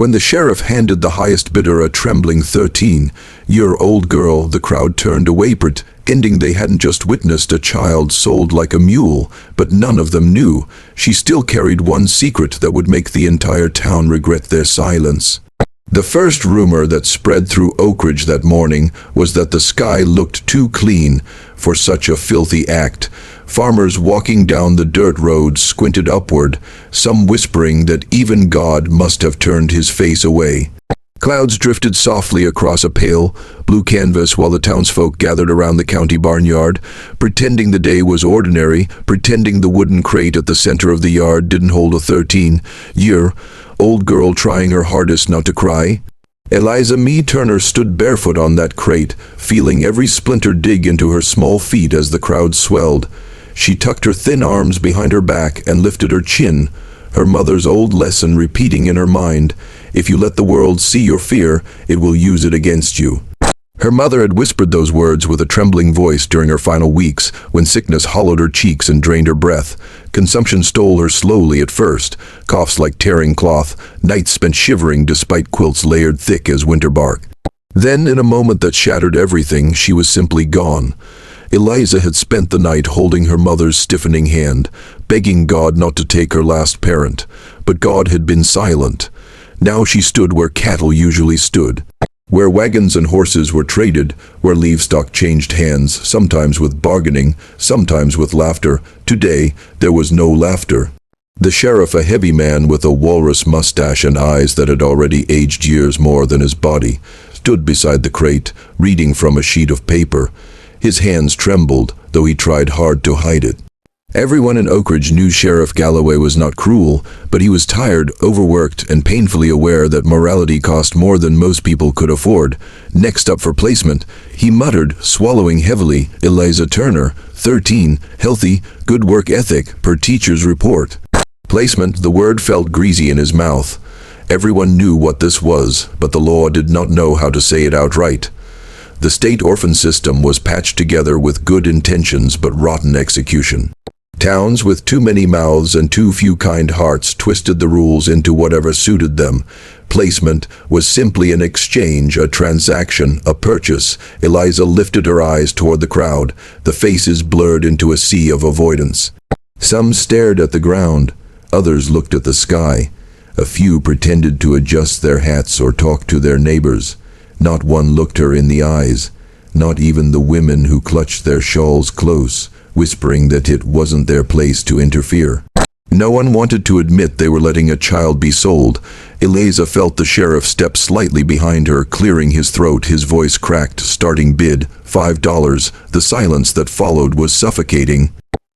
When the sheriff handed the highest bidder a trembling 13-year-old girl, the crowd turned away, pretending they hadn't just witnessed a child sold like a mule, but none of them knew she still carried one secret that would make the entire town regret their silence. The first rumor that spread through Oak Ridge that morning was that the sky looked too clean for such a filthy act. Farmers walking down the dirt road squinted upward, some whispering that even God must have turned his face away. Clouds drifted softly across a pale blue canvas while the townsfolk gathered around the county barnyard, pretending the day was ordinary, pretending the wooden crate at the center of the yard didn't hold a 13-year-old girl trying her hardest not to cry. Eliza Mee Turner stood barefoot on that crate, feeling every splinter dig into her small feet as the crowd swelled. She tucked her thin arms behind her back and lifted her chin, her mother's old lesson repeating in her mind, "If you let the world see your fear, it will use it against you." Her mother had whispered those words with a trembling voice during her final weeks, when sickness hollowed her cheeks and drained her breath. Consumption stole her slowly at first, coughs like tearing cloth, nights spent shivering despite quilts layered thick as winter bark. Then, in a moment that shattered everything, she was simply gone. Eliza had spent the night holding her mother's stiffening hand, begging God not to take her last parent. But God had been silent. Now she stood where cattle usually stood, where wagons and horses were traded, where livestock changed hands, sometimes with bargaining, sometimes with laughter. Today, there was no laughter. The sheriff, a heavy man with a walrus mustache and eyes that had already aged years more than his body, stood beside the crate, reading from a sheet of paper. His hands trembled, though he tried hard to hide it. Everyone in Oak Ridge knew Sheriff Galloway was not cruel, but he was tired, overworked, and painfully aware that morality cost more than most people could afford. Next up for placement, he muttered, swallowing heavily, "Eliza Turner, 13, healthy, good work ethic, per teacher's report." Placement, the word felt greasy in his mouth. Everyone knew what this was, but the law did not know how to say it outright. The state orphan system was patched together with good intentions but rotten execution. Towns with too many mouths and too few kind hearts twisted the rules into whatever suited them. Placement was simply an exchange, a transaction, a purchase. Eliza lifted her eyes toward the crowd, the faces blurred into a sea of avoidance. Some stared at the ground, others looked at the sky. A few pretended to adjust their hats or talk to their neighbors. Not one looked her in the eyes, not even the women who clutched their shawls close, whispering that it wasn't their place to interfere. No one wanted to admit they were letting a child be sold. Eliza felt the sheriff step slightly behind her, clearing his throat. His voice cracked. Starting bid, $5. The silence that followed was suffocating.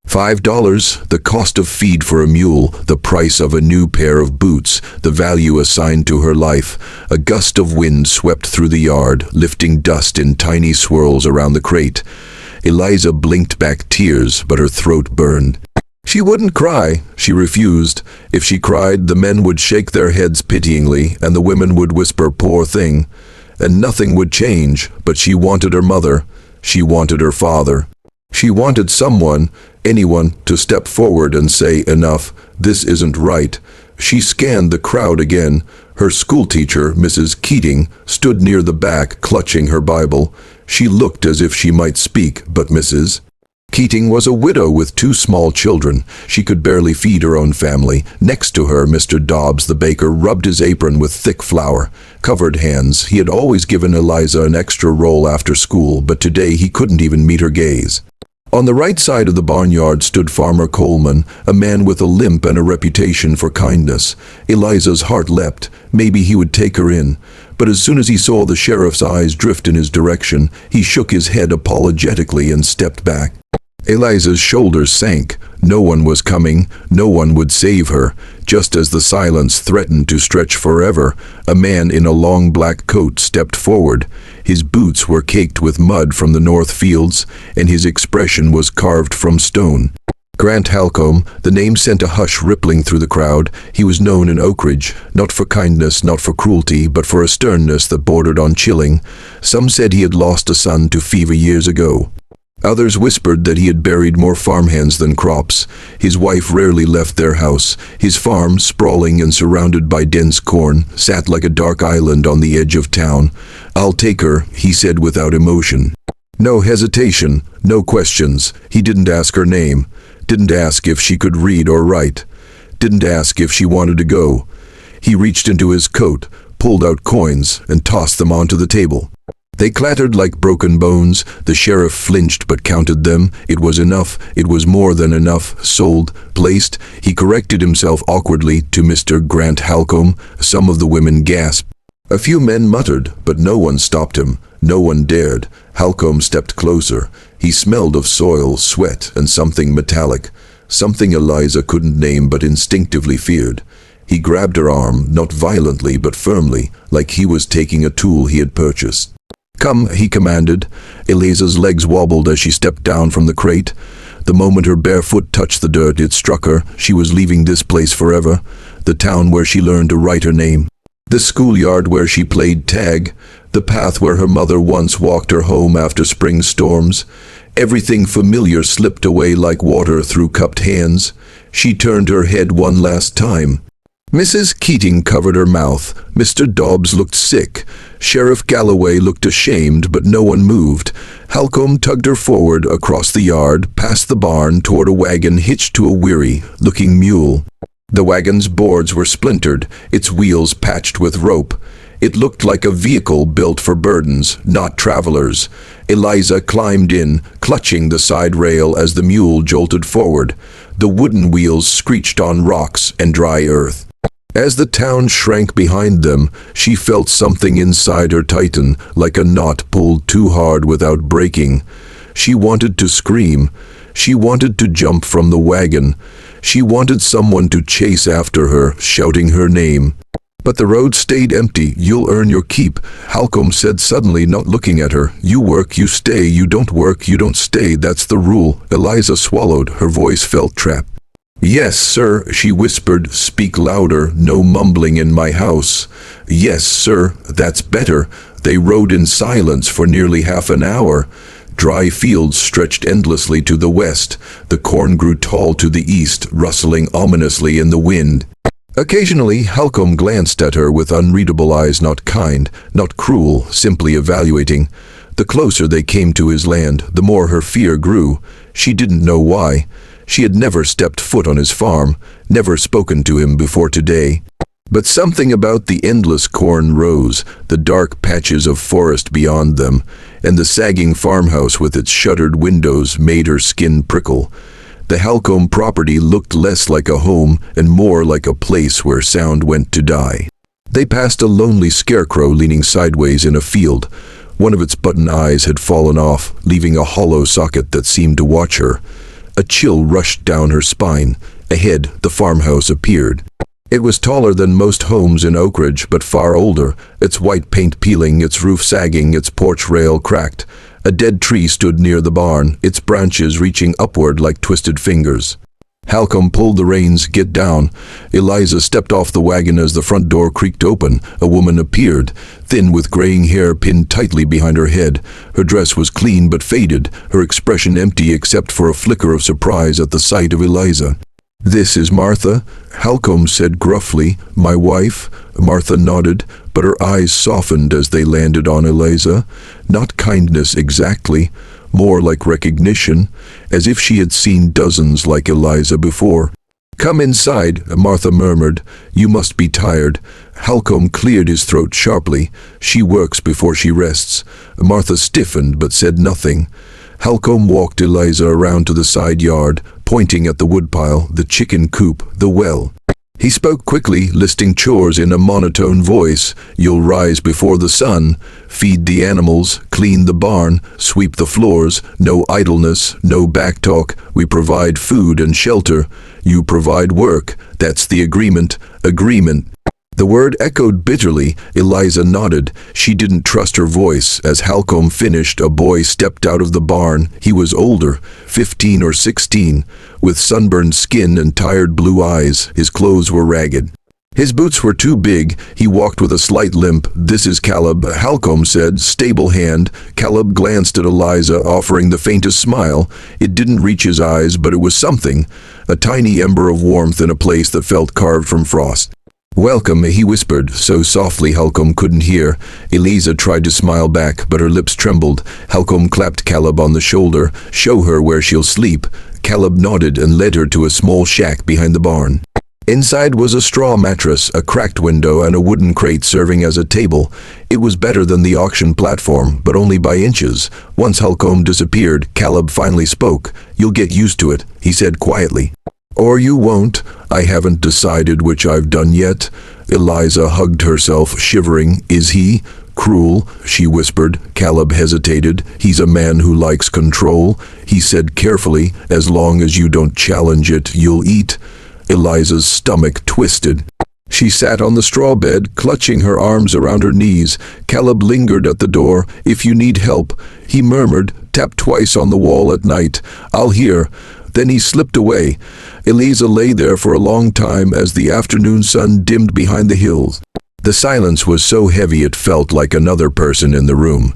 $5, the cost of feed for a mule, the price of a new pair of boots, the value assigned to her life. A gust of wind swept through the yard, lifting dust in tiny swirls around the crate. Eliza blinked back tears, but her throat burned. She wouldn't cry. She refused. If she cried, the men would shake their heads pityingly, and the women would whisper, "Poor thing." And nothing would change, but she wanted her mother. She wanted her father. She wanted someone, anyone, to step forward and say, "Enough, this isn't right." She scanned the crowd again. Her schoolteacher, Mrs. Keating, stood near the back, clutching her Bible. She looked as if she might speak, but Mrs. Keating was a widow with 2 small children. She could barely feed her own family. Next to her, Mr. Dobbs, the baker, rubbed his apron with thick flour. Covered hands. He had always given Eliza an extra roll after school, but today he couldn't even meet her gaze. On the right side of the barnyard stood Farmer Coleman, a man with a limp and a reputation for kindness. Eliza's heart leapt. Maybe he would take her in. But as soon as he saw the sheriff's eyes drift in his direction, he shook his head apologetically and stepped back. Eliza's shoulders sank. No one was coming. No one would save her. Just as the silence threatened to stretch forever, a man in a long black coat stepped forward. His boots were caked with mud from the north fields, and his expression was carved from stone. Grant Halcombe, the name sent a hush rippling through the crowd. He was known in Oak Ridge, not for kindness, not for cruelty, but for a sternness that bordered on chilling. Some said he had lost a son to fever years ago. Others whispered that he had buried more farmhands than crops. His wife rarely left their house. His farm, sprawling and surrounded by dense corn, sat like a dark island on the edge of town. "I'll take her," he said without emotion. No hesitation, no questions. He didn't ask her name, didn't ask if she could read or write, didn't ask if she wanted to go. He reached into his coat, pulled out coins, and tossed them onto the table. They clattered like broken bones. The sheriff flinched but counted them. It was enough. It was more than enough. Sold. Placed. He corrected himself awkwardly to Mr. Grant Halcombe. Some of the women gasped. A few men muttered, but no one stopped him. No one dared. Halcombe stepped closer. He smelled of soil, sweat, and something metallic. Something Eliza couldn't name but instinctively feared. He grabbed her arm, not violently but firmly, like he was taking a tool he had purchased. "Come," he commanded. Eliza's legs wobbled as she stepped down from the crate. The moment her bare foot touched the dirt, it struck her. She was leaving this place forever. The town where she learned to write her name. The schoolyard where she played tag. The path where her mother once walked her home after spring storms. Everything familiar slipped away like water through cupped hands. She turned her head one last time. Mrs. Keating covered her mouth. Mr. Dobbs looked sick. Sheriff Galloway looked ashamed, but no one moved. Halcombe tugged her forward, across the yard, past the barn, toward a wagon hitched to a weary-looking mule. The wagon's boards were splintered, its wheels patched with rope. It looked like a vehicle built for burdens, not travelers. Eliza climbed in, clutching the side rail as the mule jolted forward. The wooden wheels screeched on rocks and dry earth. As the town shrank behind them, she felt something inside her tighten, like a knot pulled too hard without breaking. She wanted to scream. She wanted to jump from the wagon. She wanted someone to chase after her, shouting her name. But the road stayed empty. "You'll earn your keep," Halcombe said suddenly, not looking at her. "You work, you stay. You don't work, you don't stay. That's the rule." Eliza swallowed. Her voice felt trapped. "Yes, sir," she whispered. "Speak louder. No mumbling in my house." "Yes, sir. That's better." They rode in silence for nearly half an hour. Dry fields stretched endlessly to the west. The corn grew tall to the east, rustling ominously in the wind. Occasionally, Halcombe glanced at her with unreadable eyes, not kind, not cruel, simply evaluating. The closer they came to his land, the more her fear grew. She didn't know why. She had never stepped foot on his farm, never spoken to him before today. But something about the endless corn rows, the dark patches of forest beyond them, and the sagging farmhouse with its shuttered windows made her skin prickle. The Halcombe property looked less like a home and more like a place where sound went to die. They passed a lonely scarecrow leaning sideways in a field. One of its button eyes had fallen off, leaving a hollow socket that seemed to watch her. A chill rushed down her spine. Ahead, the farmhouse appeared. It was taller than most homes in Oak Ridge, but far older, its white paint peeling, its roof sagging, its porch rail cracked. A dead tree stood near the barn, its branches reaching upward like twisted fingers. Halcombe pulled the reins. "Get down." Eliza stepped off the wagon as the front door creaked open. A woman appeared, thin with graying hair pinned tightly behind her head. Her dress was clean but faded, her expression empty except for a flicker of surprise at the sight of Eliza. "This is Martha," Halcombe said gruffly. "My wife?" Martha nodded, but her eyes softened as they landed on Eliza. Not kindness exactly, more like recognition, as if she had seen dozens like Eliza before. "Come inside," Martha murmured. "You must be tired." Halcombe cleared his throat sharply. "She works before she rests." Martha stiffened but said nothing. Halcombe walked Eliza around to the side yard, pointing at the woodpile, the chicken coop, the well. He spoke quickly, listing chores in a monotone voice. "You'll rise before the sun, feed the animals, clean the barn, sweep the floors, no idleness, no backtalk. We provide food and shelter. You provide work. That's the agreement." Agreement. The word echoed bitterly. Eliza nodded. She didn't trust her voice. As Halcombe finished, a boy stepped out of the barn. He was older, 15 or 16, with sunburned skin and tired blue eyes. His clothes were ragged. His boots were too big. He walked with a slight limp. "This is Caleb," Halcombe said, stable hand. Caleb glanced at Eliza, offering the faintest smile. It didn't reach his eyes, but it was something, a tiny ember of warmth in a place that felt carved from frost. "Welcome," he whispered, so softly Halcombe couldn't hear. Eliza tried to smile back, but her lips trembled. Halcombe clapped Caleb on the shoulder. "Show her where she'll sleep." Caleb nodded and led her to a small shack behind the barn. Inside was a straw mattress, a cracked window, and a wooden crate serving as a table. It was better than the auction platform, but only by inches. Once Halcombe disappeared, Caleb finally spoke. "You'll get used to it," he said quietly. "Or you won't. I haven't decided which I've done yet." Eliza hugged herself, shivering. "Is he cruel?" she whispered. Caleb hesitated. "He's a man who likes control," he said carefully. "As long as you don't challenge it, you'll eat." Eliza's stomach twisted. She sat on the straw bed, clutching her arms around her knees. Caleb lingered at the door. "If you need help," he murmured. "Tap twice on the wall at night. I'll hear." Then he slipped away. Eliza lay there for a long time as the afternoon sun dimmed behind the hills. The silence was so heavy it felt like another person in the room.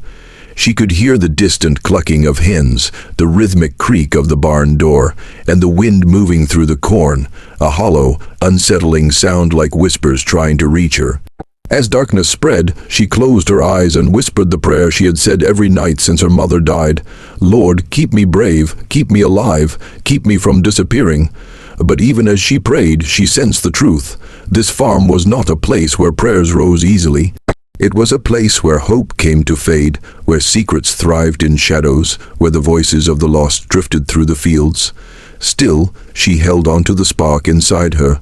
She could hear the distant clucking of hens, the rhythmic creak of the barn door, and the wind moving through the corn, a hollow, unsettling sound like whispers trying to reach her. As darkness spread, she closed her eyes and whispered the prayer she had said every night since her mother died. "Lord, keep me brave, keep me alive, keep me from disappearing." But even as she prayed, she sensed the truth. This farm was not a place where prayers rose easily. It was a place where hope came to fade, where secrets thrived in shadows, where the voices of the lost drifted through the fields. Still, she held on to the spark inside her,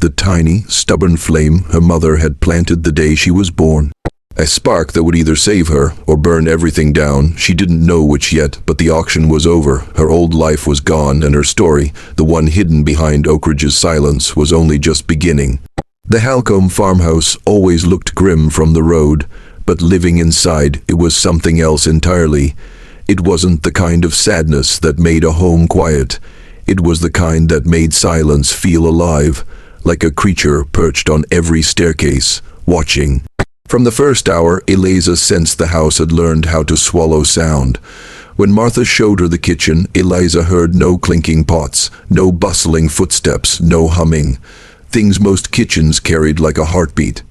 the tiny, stubborn flame her mother had planted the day she was born. A spark that would either save her or burn everything down. She didn't know which yet, but the auction was over. Her old life was gone, and her story, the one hidden behind Oak Ridge's silence, was only just beginning. The Halcombe farmhouse always looked grim from the road, but living inside, it was something else entirely. It wasn't the kind of sadness that made a home quiet. It was the kind that made silence feel alive, like a creature perched on every staircase, watching. From the first hour, Eliza sensed the house had learned how to swallow sound. When Martha showed her the kitchen, Eliza heard no clinking pots, no bustling footsteps, no humming. Things most kitchens carried like a heartbeat.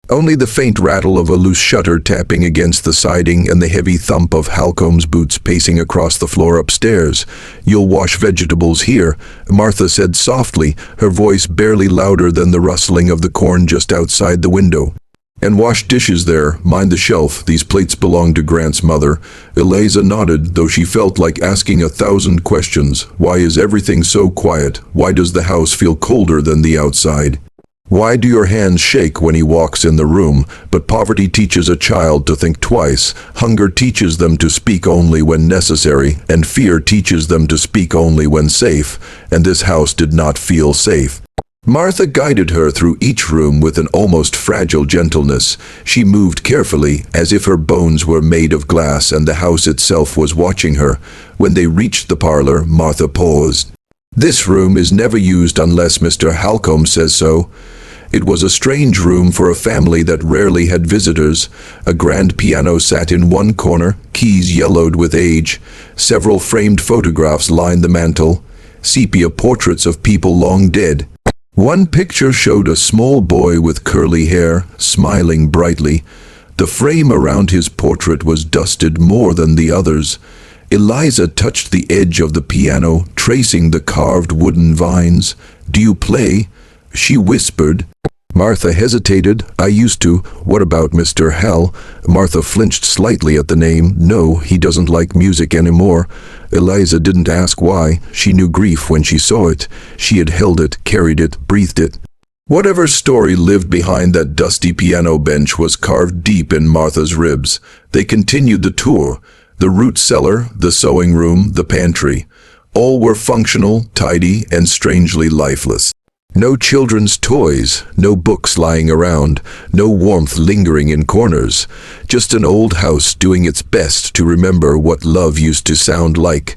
Only the faint rattle of a loose shutter tapping against the siding and the heavy thump of Halcombe's boots pacing across the floor upstairs. "You'll wash vegetables here," Martha said softly, her voice barely louder than the rustling of the corn just outside the window. "And wash dishes there, mind the shelf, these plates belong to Grant's mother." Eliza nodded, though she felt like asking 1,000 questions. Why is everything so quiet? Why does the house feel colder than the outside? Why do your hands shake when he walks in the room? But poverty teaches a child to think twice. Hunger teaches them to speak only when necessary, and fear teaches them to speak only when safe. And this house did not feel safe. Martha guided her through each room with an almost fragile gentleness. She moved carefully, as if her bones were made of glass and the house itself was watching her. When they reached the parlor, Martha paused. "This room is never used unless Mr. Halcombe says so." It was a strange room for a family that rarely had visitors. A grand piano sat in one corner, keys yellowed with age. Several framed photographs lined the mantel, sepia portraits of people long dead. One picture showed a small boy with curly hair, smiling brightly. The frame around his portrait was dusted more than the others. Eliza touched the edge of the piano, tracing the carved wooden vines. "Do you play?" she whispered. Martha hesitated. "I used to." "What about Mr. Hal?" Martha flinched slightly at the name. "No, he doesn't like music anymore." Eliza didn't ask why. She knew grief when she saw it. She had held it, carried it, breathed it. Whatever story lived behind that dusty piano bench was carved deep in Martha's ribs. They continued the tour. The root cellar, the sewing room, the pantry. All were functional, tidy, and strangely lifeless. No children's toys, no books lying around, no warmth lingering in corners. Just an old house doing its best to remember what love used to sound like.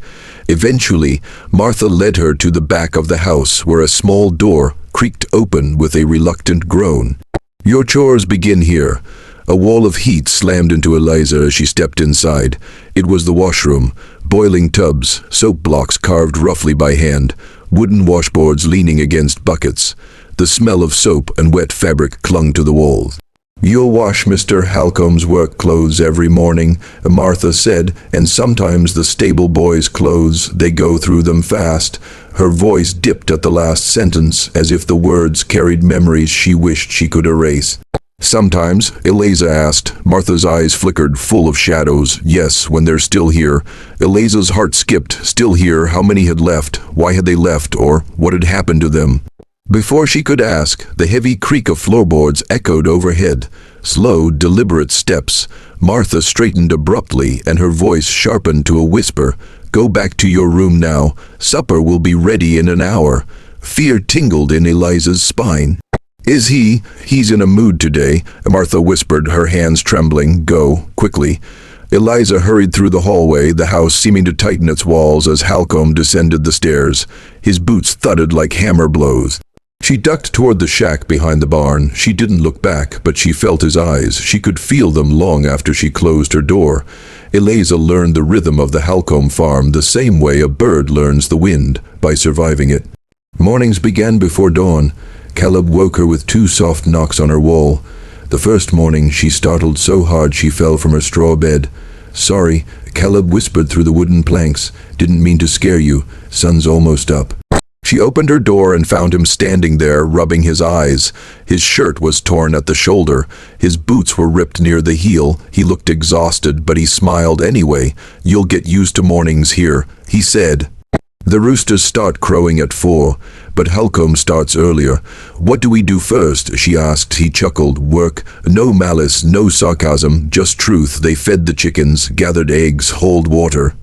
Eventually, Martha led her to the back of the house where a small door creaked open with a reluctant groan. "Your chores begin here." A wall of heat slammed into Eliza as she stepped inside. It was the washroom. Boiling tubs, soap blocks carved roughly by hand, wooden washboards leaning against buckets. The smell of soap and wet fabric clung to the walls. "You'll wash Mr. Halcombe's work clothes every morning," Martha said, "and sometimes the stable boys' clothes, they go through them fast." Her voice dipped at the last sentence, as if the words carried memories she wished she could erase. "Sometimes," Eliza asked. Martha's eyes flickered, full of shadows. "Yes, when they're still here." Eliza's heart skipped. Still here? How many had left? Why had they left? Or what had happened to them? Before she could ask, the heavy creak of floorboards echoed overhead. Slow, deliberate steps. Martha straightened abruptly, and her voice sharpened to a whisper. "Go back to your room now. Supper will be ready in an hour." Fear tingled in Eliza's spine. "Is he? He's in a mood today," Martha whispered, her hands trembling. "Go, quickly." Eliza hurried through the hallway, the house seeming to tighten its walls as Halcombe descended the stairs. His boots thudded like hammer blows. She ducked toward the shack behind the barn. She didn't look back, but she felt his eyes. She could feel them long after she closed her door. Eliza learned the rhythm of the Halcombe farm the same way a bird learns the wind, by surviving it. Mornings began before dawn. Caleb woke her with 2 soft knocks on her wall. The first morning, she startled so hard she fell from her straw bed. "Sorry," Caleb whispered through the wooden planks. "Didn't mean to scare you. Sun's almost up." She opened her door and found him standing there, rubbing his eyes. His shirt was torn at the shoulder. His boots were ripped near the heel. He looked exhausted, but he smiled anyway. "You'll get used to mornings here," he said. "The roosters start crowing at 4, but Halcombe starts earlier." "What do we do first?" she asked. He chuckled. "Work. No malice, no sarcasm, just truth. They fed the chickens, gathered eggs, hauled water,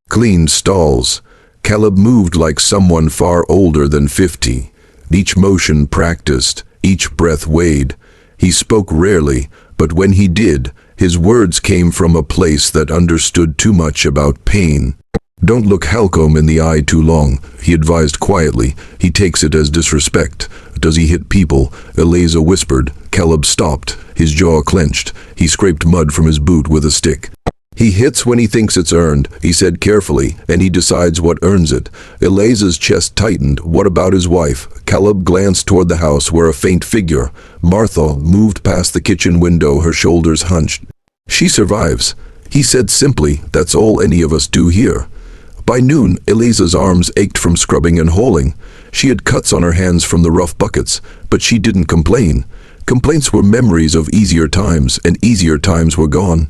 cleaned stalls." Caleb moved like someone far older than 50. Each motion practiced, each breath weighed. He spoke rarely, but when he did, his words came from a place that understood too much about pain. "Don't look Halcombe in the eye too long," he advised quietly. "He takes it as disrespect." "Does he hit people?" Eliza whispered. Caleb stopped. His jaw clenched. He scraped mud from his boot with a stick. "He hits when he thinks it's earned," he said carefully, "and he decides what earns it." Eliza's chest tightened. "What about his wife?" Caleb glanced toward the house where a faint figure, Martha, moved past the kitchen window, her shoulders hunched. "She survives," he said simply. "That's all any of us do here." By noon, Eliza's arms ached from scrubbing and hauling. She had cuts on her hands from the rough buckets, but she didn't complain. Complaints were memories of easier times, and easier times were gone.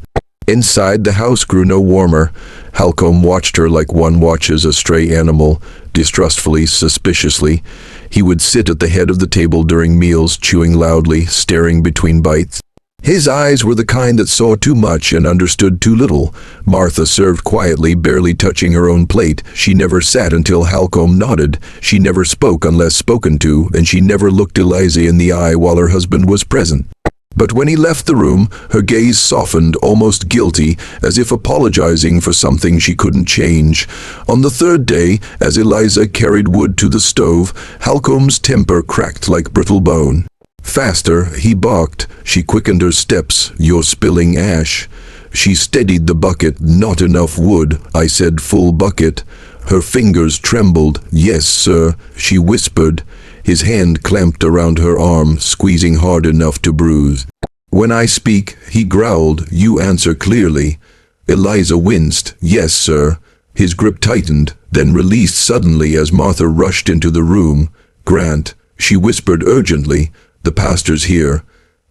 Inside, the house grew no warmer. Halcombe watched her like one watches a stray animal, distrustfully, suspiciously. He would sit at the head of the table during meals, chewing loudly, staring between bites. His eyes were the kind that saw too much and understood too little. Martha served quietly, barely touching her own plate. She never sat until Halcombe nodded. She never spoke unless spoken to, and she never looked Eliza in the eye while her husband was present. But when he left the room, her gaze softened, almost guilty, as if apologizing for something she couldn't change. On the third day, as Eliza carried wood to the stove, Halcombe's temper cracked like brittle bone. "Faster," he barked. She quickened her steps. "You're spilling ash." She steadied the bucket. "Not enough wood," I said. "Full bucket." Her fingers trembled. "Yes, sir," she whispered. His hand clamped around her arm, squeezing hard enough to bruise. "When I speak," he growled, "you answer clearly." Eliza winced. "Yes, sir." His grip tightened, then released suddenly as Martha rushed into the room. "Grant," she whispered urgently, "the pastor's here."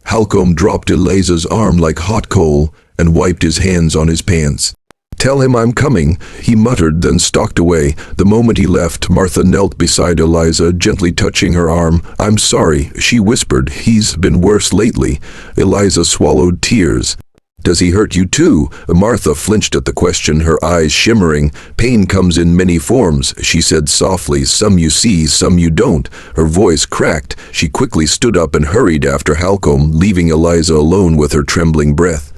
Halcombe dropped Eliza's arm like hot coal and wiped his hands on his pants. "Tell him I'm coming," he muttered, then stalked away. The moment he left, Martha knelt beside Eliza, gently touching her arm. "I'm sorry," she whispered. "He's been worse lately." Eliza swallowed tears. "Does he hurt you too?" Martha flinched at the question, her eyes shimmering. "Pain comes in many forms," she said softly. "Some you see, some you don't." Her voice cracked. She quickly stood up and hurried after Halcombe, leaving Eliza alone with her trembling breath.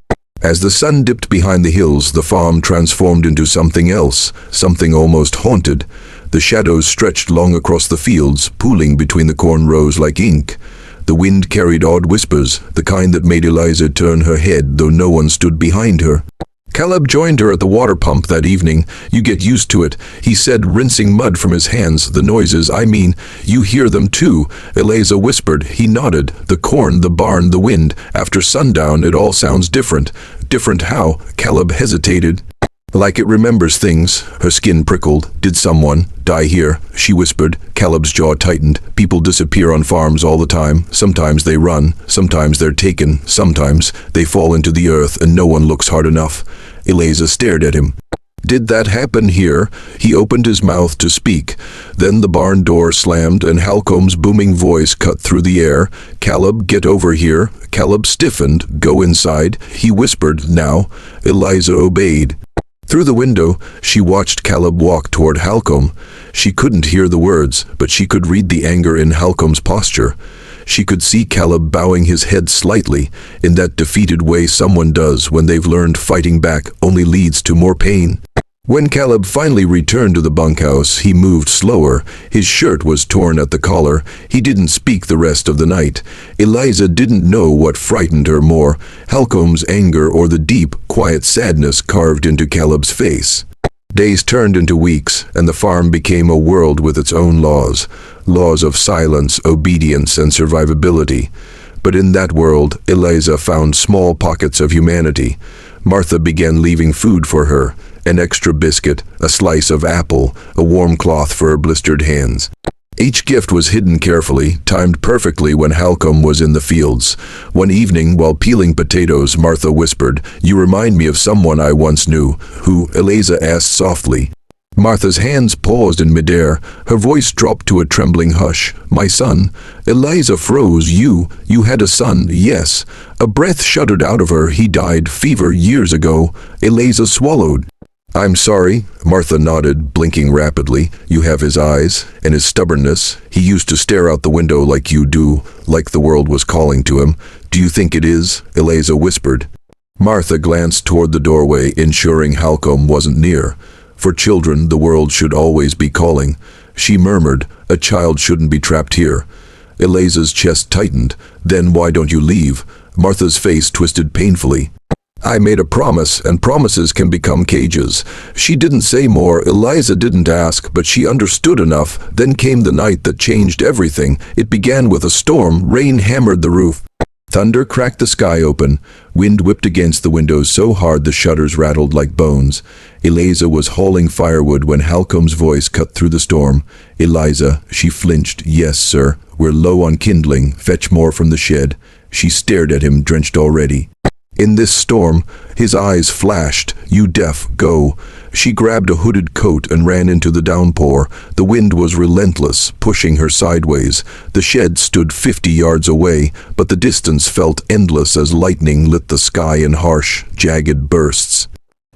As the sun dipped behind the hills, the farm transformed into something else, something almost haunted. The shadows stretched long across the fields, pooling between the corn rows like ink. The wind carried odd whispers, the kind that made Eliza turn her head, though no one stood behind her. Caleb joined her at the water pump that evening. "You get used to it," he said, rinsing mud from his hands. "The noises, I mean, you hear them too," Eliza whispered. He nodded. "The corn, the barn, the wind. After sundown, it all sounds different." "Different how?" Caleb hesitated. "Like it remembers things." Her skin prickled. "Did someone die here?" she whispered. Caleb's jaw tightened. "People disappear on farms all the time. Sometimes they run, sometimes they're taken, sometimes they fall into the earth and no one looks hard enough." Eliza stared at him. "Did that happen here?" He opened his mouth to speak. Then the barn door slammed and Halcombe's booming voice cut through the air. "Caleb, get over here." Caleb stiffened. "Go inside," he whispered. "Now." Eliza obeyed. Through the window, she watched Caleb walk toward Halcombe. She couldn't hear the words, but she could read the anger in Halcombe's posture. She could see Caleb bowing his head slightly, in that defeated way someone does when they've learned fighting back only leads to more pain. When Caleb finally returned to the bunkhouse, he moved slower. His shirt was torn at the collar. He didn't speak the rest of the night. Eliza didn't know what frightened her more, Halcombe's anger or the deep, quiet sadness carved into Caleb's face. Days turned into weeks, and the farm became a world with its own laws. Laws of silence, obedience, and survivability. But in that world, Eliza found small pockets of humanity. Martha began leaving food for her. An extra biscuit, a slice of apple, a warm cloth for her blistered hands. Each gift was hidden carefully, timed perfectly when Halcombe was in the fields. One evening, while peeling potatoes, Martha whispered, "You remind me of someone I once knew." "Who?" Eliza asked softly. Martha's hands paused in midair. Her voice dropped to a trembling hush. "My son." Eliza froze. You had a son." "Yes." A breath shuddered out of her. "He died, fever, years ago." Eliza swallowed. "I'm sorry." Martha nodded, blinking rapidly. "You have his eyes, and his stubbornness. He used to stare out the window like you do, like the world was calling to him." "Do you think it is?" Eliza whispered. Martha glanced toward the doorway, ensuring Halcombe wasn't near. For children, the world should always be calling. She murmured, "A child shouldn't be trapped here." Eliza's chest tightened. "Then why don't you leave?" Martha's face twisted painfully. "I made a promise, and promises can become cages." She didn't say more. Eliza didn't ask, but she understood enough. Then came the night that changed everything. It began with a storm. Rain hammered the roof. Thunder cracked the sky open. Wind whipped against the windows so hard the shutters rattled like bones. Eliza was hauling firewood when Halcombe's voice cut through the storm. "Eliza," she flinched. "Yes, sir. We're low on kindling. Fetch more from the shed." She stared at him, drenched already. In this storm, his eyes flashed. "You deaf, go." She grabbed a hooded coat and ran into the downpour. The wind was relentless, pushing her sideways. The shed stood 50 yards away, but the distance felt endless as lightning lit the sky in harsh, jagged bursts.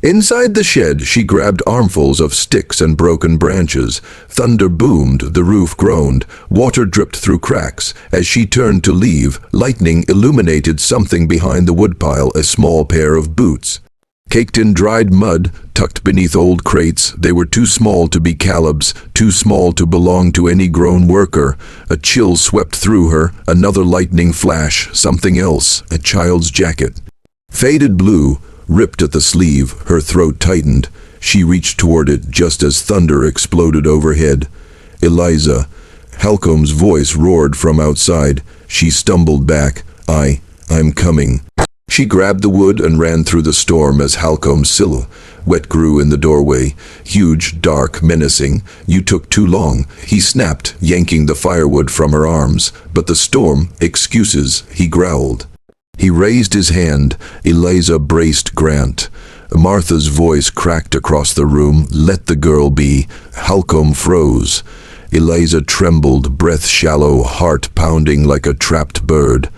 Inside the shed, she grabbed armfuls of sticks and broken branches. Thunder boomed, the roof groaned, water dripped through cracks. As she turned to leave, lightning illuminated something behind the woodpile, a small pair of boots. Caked in dried mud, tucked beneath old crates, they were too small to be Caleb's, too small to belong to any grown worker. A chill swept through her, another lightning flash, something else, a child's jacket. Faded blue, ripped at the sleeve, her throat tightened. She reached toward it just as thunder exploded overhead. "Eliza." Halcombe's voice roared from outside. She stumbled back. I'm coming." She grabbed the wood and ran through the storm as Halcombe's silhouette grew in the doorway. Huge, dark, menacing. "You took too long," he snapped, yanking the firewood from her arms. "But the storm, excuses," he growled. He raised his hand. Eliza braced Grant. Martha's voice cracked across the room. "Let the girl be." Halcombe froze. Eliza trembled, breath shallow, heart pounding like a trapped bird.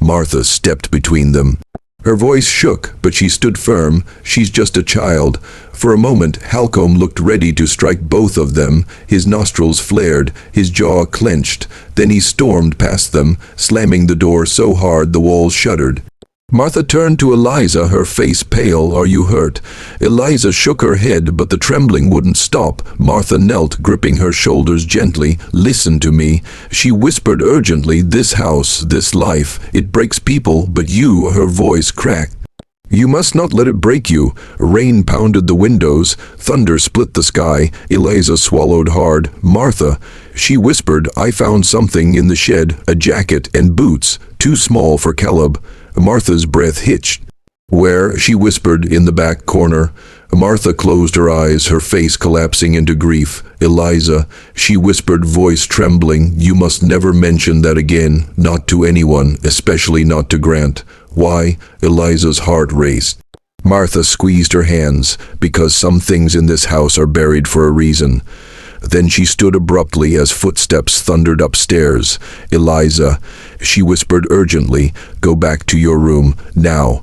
Martha stepped between them. Her voice shook, but she stood firm. "She's just a child." For a moment, Halcombe looked ready to strike both of them. His nostrils flared, his jaw clenched. Then he stormed past them, slamming the door so hard the walls shuddered. Martha turned to Eliza, her face pale. "Are you hurt?" Eliza shook her head, but the trembling wouldn't stop. Martha knelt, gripping her shoulders gently. "Listen to me," she whispered urgently. "This house, this life, it breaks people, but you," her voice cracked, "you must not let it break you." Rain pounded the windows. Thunder split the sky. Eliza swallowed hard. "Martha," she whispered, "I found something in the shed, a jacket and boots, too small for Caleb." Martha's breath hitched. "Where?" she whispered. "In the back corner." Martha closed her eyes, her face collapsing into grief. "Eliza," she whispered, voice trembling, "you must never mention that again, not to anyone, especially not to Grant." "Why?" Eliza's heart raced. Martha squeezed her hands. "Because some things in this house are buried for a reason." Then she stood abruptly as footsteps thundered upstairs. "Eliza," she whispered urgently, "go back to your room, now."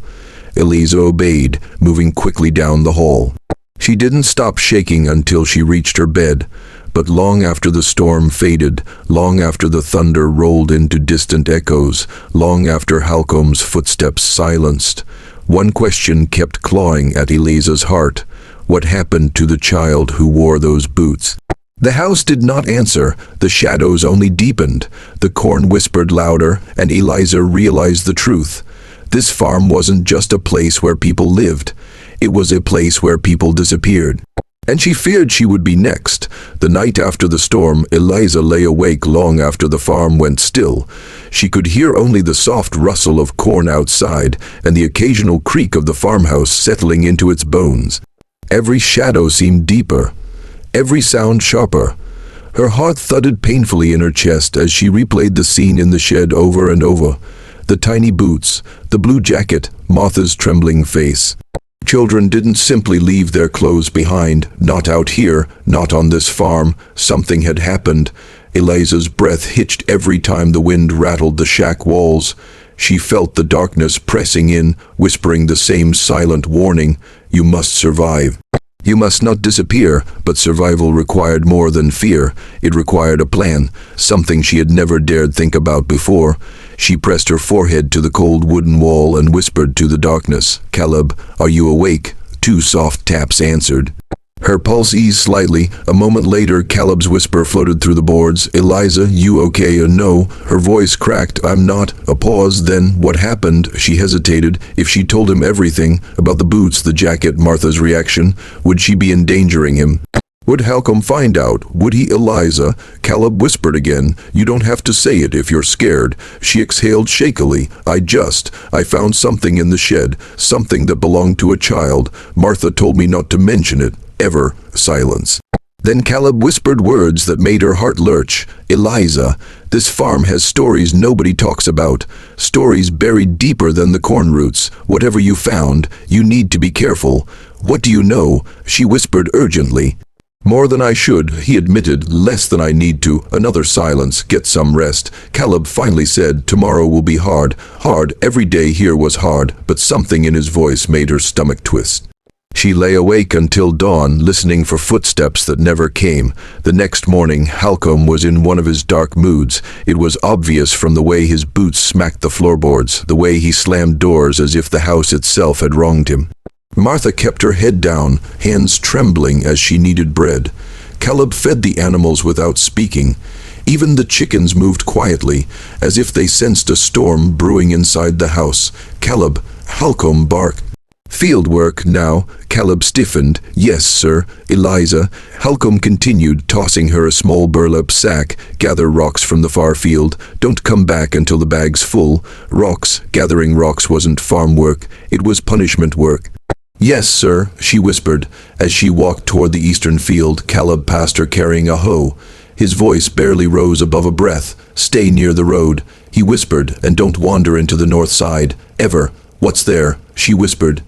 Eliza obeyed, moving quickly down the hall. She didn't stop shaking until she reached her bed. But long after the storm faded, long after the thunder rolled into distant echoes, long after Halcombe's footsteps silenced, one question kept clawing at Eliza's heart. What happened to the child who wore those boots? The house did not answer. The shadows only deepened. The corn whispered louder, and Eliza realized the truth. This farm wasn't just a place where people lived. It was a place where people disappeared. And she feared she would be next. The night after the storm, Eliza lay awake long after the farm went still. She could hear only the soft rustle of corn outside and the occasional creak of the farmhouse settling into its bones. Every shadow seemed deeper, every sound sharper. Her heart thudded painfully in her chest as she replayed the scene in the shed over and over. The tiny boots, the blue jacket, Martha's trembling face. Children didn't simply leave their clothes behind, not out here, not on this farm. Something had happened. Eliza's breath hitched every time the wind rattled the shack walls. She felt the darkness pressing in, whispering the same silent warning: "You must survive. You must not disappear." But survival required more than fear. It required a plan, something she had never dared think about before. She pressed her forehead to the cold wooden wall and whispered to the darkness, "Caleb, are you awake?" Two soft taps answered. Her pulse eased slightly. A moment later, Caleb's whisper floated through the boards. "Eliza, you okay?" "No." Her voice cracked. "I'm not." A pause, then, "What happened?" She hesitated. If she told him everything, about the boots, the jacket, Martha's reaction, would she be endangering him? Would Halcombe find out? Would he? "Eliza," Caleb whispered again, "you don't have to say it if you're scared." She exhaled shakily. I found something in the shed, something that belonged to a child. Martha told me not to mention it, ever." Silence. Then Caleb whispered words that made her heart lurch. "Eliza, this farm has stories nobody talks about. Stories buried deeper than the corn roots. Whatever you found, you need to be careful." "What do you know?" she whispered urgently. "More than I should," he admitted. "Less than I need to." Another silence. "Get some rest," Caleb finally said. "Tomorrow will be hard." Hard. Every day here was hard, but something in his voice made her stomach twist. She lay awake until dawn, listening for footsteps that never came. The next morning, Halcombe was in one of his dark moods. It was obvious from the way his boots smacked the floorboards, the way he slammed doors as if the house itself had wronged him. Martha kept her head down, hands trembling as she kneaded bread. Caleb fed the animals without speaking. Even the chickens moved quietly, as if they sensed a storm brewing inside the house. "Caleb," Halcombe barked. "Field work now." Caleb stiffened. "Yes, sir." "Eliza," Halcombe continued, tossing her a small burlap sack. "Gather rocks from the far field. Don't come back until the bag's full." Rocks. Gathering rocks wasn't farm work. It was punishment work. "Yes, sir," she whispered. As she walked toward the eastern field, Caleb passed her carrying a hoe. His voice barely rose above a breath. "Stay near the road," he whispered, "and don't wander into the north side. Ever." "What's there?" she whispered.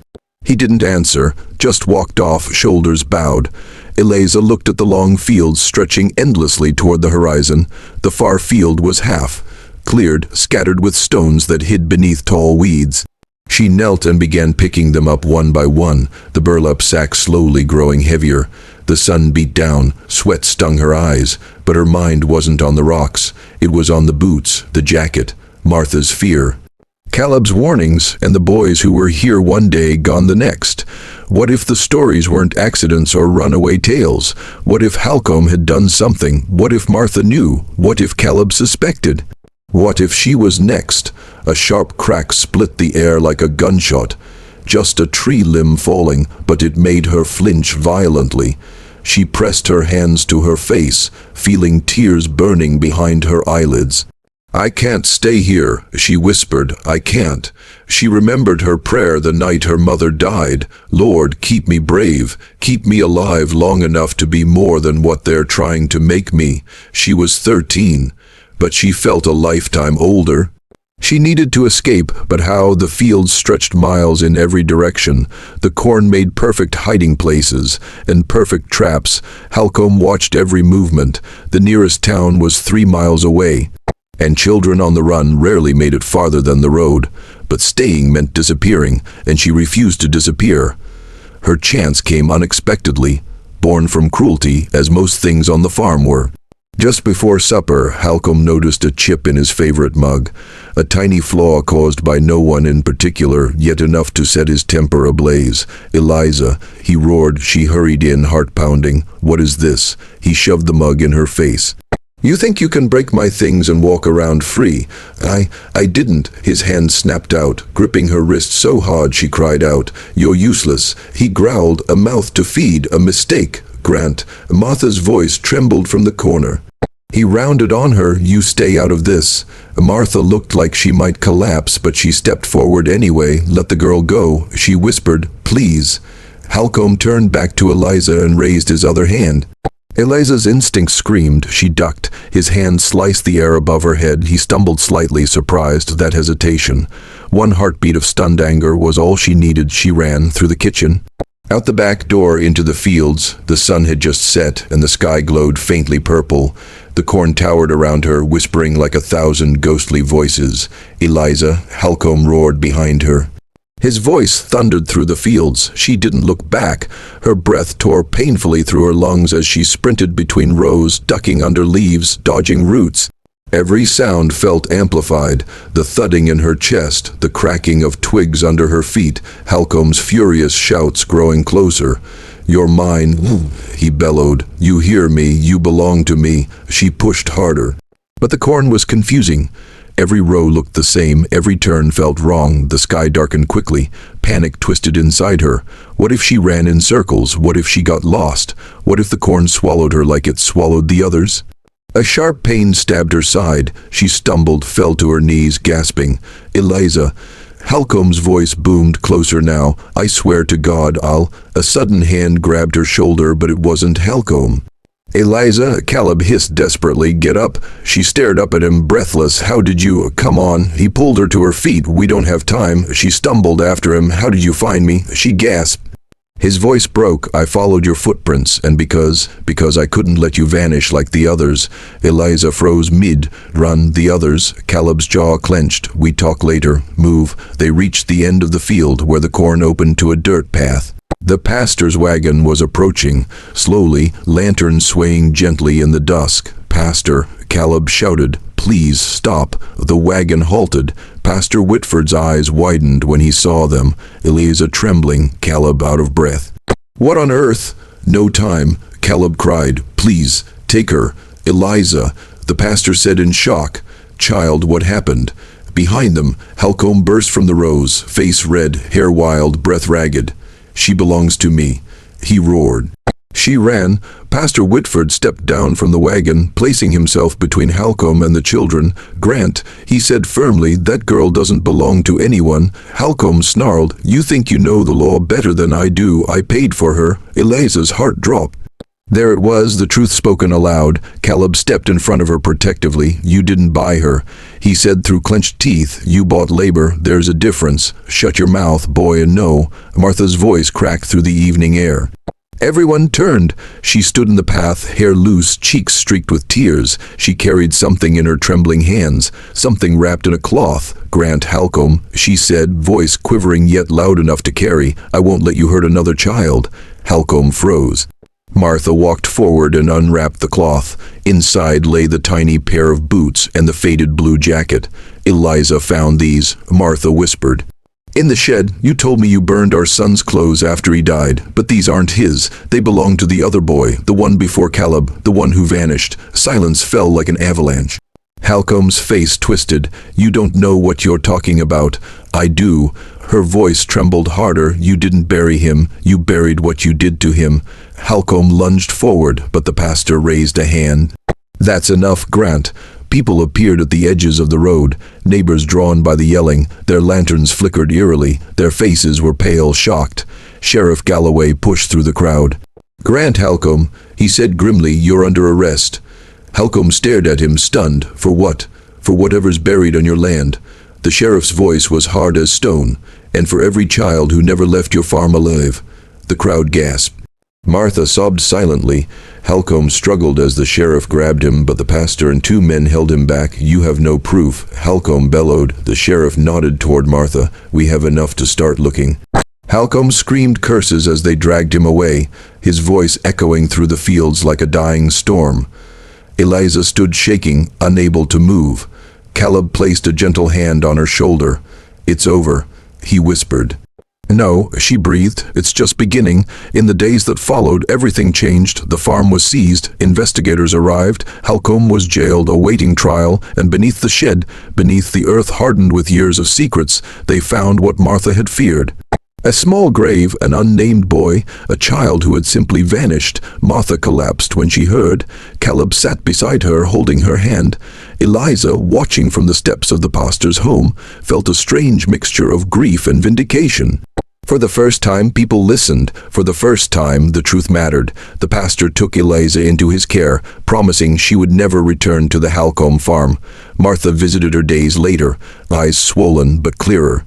He didn't answer, just walked off, shoulders bowed. Eliza looked at the long fields stretching endlessly toward the horizon. The far field was half cleared, scattered with stones that hid beneath tall weeds. She knelt and began picking them up one by one, the burlap sack slowly growing heavier. The sun beat down, sweat stung her eyes, but her mind wasn't on the rocks. It was on the boots, the jacket, Martha's fear. Caleb's warnings, and the boys who were here one day gone the next. What if the stories weren't accidents or runaway tales? What if Halcombe had done something? What if Martha knew? What if Caleb suspected? What if she was next? A sharp crack split the air like a gunshot. Just a tree limb falling, but it made her flinch violently. She pressed her hands to her face, feeling tears burning behind her eyelids. "I can't stay here," she whispered. "I can't." She remembered her prayer the night her mother died. "Lord, keep me brave. Keep me alive long enough to be more than what they're trying to make me." She was 13, but she felt a lifetime older. She needed to escape, but how? The fields stretched miles in every direction. The corn made perfect hiding places and perfect traps. Halcombe watched every movement. The nearest town was 3 miles away, and children on the run rarely made it farther than the road. But staying meant disappearing, and she refused to disappear. Her chance came unexpectedly, born from cruelty, as most things on the farm were. Just before supper, Halcombe noticed a chip in his favorite mug, a tiny flaw caused by no one in particular, yet enough to set his temper ablaze. "Eliza," he roared. She hurried in, heart pounding. "What is this?" He shoved the mug in her face. "You think you can break my things and walk around free?" I didn't." His hand snapped out, gripping her wrist so hard she cried out. "You're useless." He growled. "A mouth to feed, a mistake, Grant." Martha's voice trembled from the corner. He rounded on her. "You stay out of this." Martha looked like she might collapse, but she stepped forward anyway. "Let the girl go," she whispered. "Please." Halcombe turned back to Eliza and raised his other hand. Eliza's instinct screamed. She ducked. His hand sliced the air above her head. He stumbled slightly, surprised at that hesitation. One heartbeat of stunned anger was all she needed. She ran through the kitchen, out the back door into the fields. The sun had just set, and the sky glowed faintly purple. The corn towered around her, whispering like 1,000 ghostly voices. "Eliza," Halcombe roared behind her. His voice thundered through the fields. She didn't look back. Her breath tore painfully through her lungs as she sprinted between rows, ducking under leaves, dodging roots. Every sound felt amplified, the thudding in her chest, the cracking of twigs under her feet, Halcombe's furious shouts growing closer. "You're mine," he bellowed. "You hear me, you belong to me." She pushed harder. But the corn was confusing. Every row looked the same, every turn felt wrong. The sky darkened quickly. Panic twisted inside her. What if she ran in circles? What if she got lost? What if the corn swallowed her like it swallowed the others? A sharp pain stabbed her side. She stumbled, fell to her knees, gasping. "Eliza." Halcombe's voice boomed closer now. "I swear to God, I'll..." A sudden hand grabbed her shoulder, but it wasn't Halcombe. "Eliza," Caleb hissed desperately. "Get up." She stared up at him, breathless. "How did you... Come on." He pulled her to her feet. "We don't have time." She stumbled after him. "How did you find me?" She gasped. His voice broke. "I followed your footprints, and because I couldn't let you vanish like the others." Eliza froze mid-run. "The others?" Caleb's jaw clenched. "We talk later. Move." They reached the end of the field, where the corn opened to a dirt path. The pastor's wagon was approaching, slowly, lantern swaying gently in the dusk. "Pastor," Caleb shouted. "Please stop." The wagon halted. Pastor Whitford's eyes widened when he saw them. Eliza trembling, Caleb out of breath. "What on earth?" "No time," Caleb cried. "Please, take her." "Eliza," the pastor said in shock. "Child, what happened?" Behind them, Halcombe burst from the rows, face red, hair wild, breath ragged. "She belongs to me," he roared. She ran. Pastor Whitford stepped down from the wagon, placing himself between Halcombe and the children. "Grant," he said firmly, "that girl doesn't belong to anyone." Halcombe snarled. "You think you know the law better than I do. I paid for her." Eliza's heart dropped. There it was, the truth spoken aloud. Caleb stepped in front of her protectively. "You didn't buy her," he said through clenched teeth. "You bought labor. There's a difference. Shut your mouth, boy, and know." Martha's voice cracked through the evening air. Everyone turned. She stood in the path, hair loose, cheeks streaked with tears. She carried something in her trembling hands, something wrapped in a cloth. "Grant Halcombe," she said, voice quivering yet loud enough to carry. "I won't let you hurt another child." Halcombe froze. Martha walked forward and unwrapped the cloth. Inside lay the tiny pair of boots and the faded blue jacket. "Eliza found these," Martha whispered. "In the shed. You told me you burned our son's clothes after he died, but these aren't his. They belong to the other boy, the one before Caleb, the one who vanished." Silence fell like an avalanche. Halcomb's face twisted. "You don't know what you're talking about." "I do." Her voice trembled harder. "You didn't bury him. You buried what you did to him." Halcombe lunged forward, but the pastor raised a hand. "That's enough, Grant." People appeared at the edges of the road, neighbors drawn by the yelling. Their lanterns flickered eerily. Their faces were pale, shocked. Sheriff Galloway pushed through the crowd. "Grant Halcombe," he said grimly, "you're under arrest." Halcombe stared at him, stunned. "For what?" "For whatever's buried on your land." The sheriff's voice was hard as stone. "And for every child who never left your farm alive." The crowd gasped. Martha sobbed silently. Halcombe struggled as the sheriff grabbed him, but the pastor and two men held him back. "You have no proof," Halcombe bellowed. The sheriff nodded toward Martha. "We have enough to start looking." Halcombe screamed curses as they dragged him away, his voice echoing through the fields like a dying storm. Eliza stood shaking, unable to move. Caleb placed a gentle hand on her shoulder. "It's over," he whispered. "No," she breathed. "It's just beginning." In the days that followed, everything changed. The farm was seized. Investigators arrived. Halcombe was jailed, awaiting trial. And beneath the shed, beneath the earth hardened with years of secrets, they found what Martha had feared. A small grave, an unnamed boy, a child who had simply vanished. Martha collapsed when she heard. Caleb sat beside her, holding her hand. Eliza, watching from the steps of the pastor's home, felt a strange mixture of grief and vindication. For the first time, people listened. For the first time, the truth mattered. The pastor took Eliza into his care, promising she would never return to the Halcombe farm. Martha visited her days later, eyes swollen but clearer.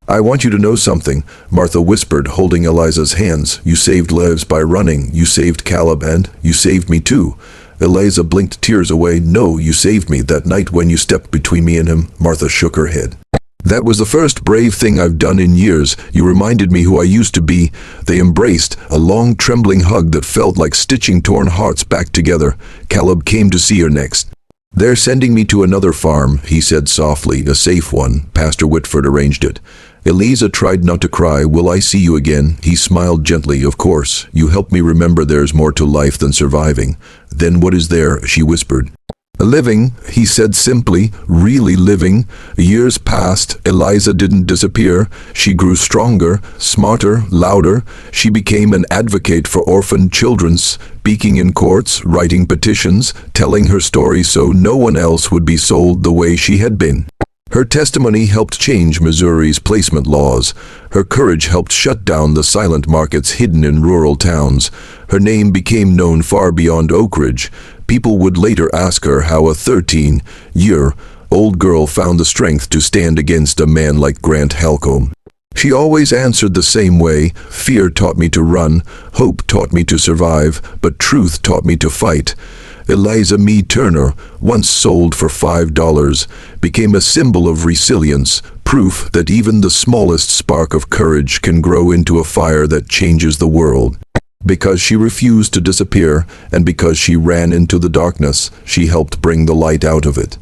"I want you to know something," Martha whispered, holding Eliza's hands. "You saved lives by running. You saved Caleb, and you saved me too." Eliza blinked tears away. "No, you saved me that night when you stepped between me and him." Martha shook her head. "That was the first brave thing I've done in years. You reminded me who I used to be." They embraced, a long trembling hug that felt like stitching torn hearts back together. Caleb came to see her next. "They're sending me to another farm," he said softly, "a safe one. Pastor Whitford arranged it." Eliza tried not to cry. "Will I see you again?" He smiled gently. "Of course. You helped me remember there's more to life than surviving." "Then what is there?" she whispered. "Living," he said simply, "really living." Years passed. Eliza didn't disappear. She grew stronger, smarter, louder. She became an advocate for orphaned children, speaking in courts, writing petitions, telling her story so no one else would be sold the way she had been. Her testimony helped change Missouri's placement laws. Her courage helped shut down the silent markets hidden in rural towns. Her name became known far beyond Oak Ridge. People would later ask her how a 13-year-old girl found the strength to stand against a man like Grant Halcombe. She always answered the same way. "Fear taught me to run, hope taught me to survive, but truth taught me to fight." Eliza Mee Turner, once sold for $5, became a symbol of resilience, proof that even the smallest spark of courage can grow into a fire that changes the world. Because she refused to disappear, and because she ran into the darkness, she helped bring the light out of it.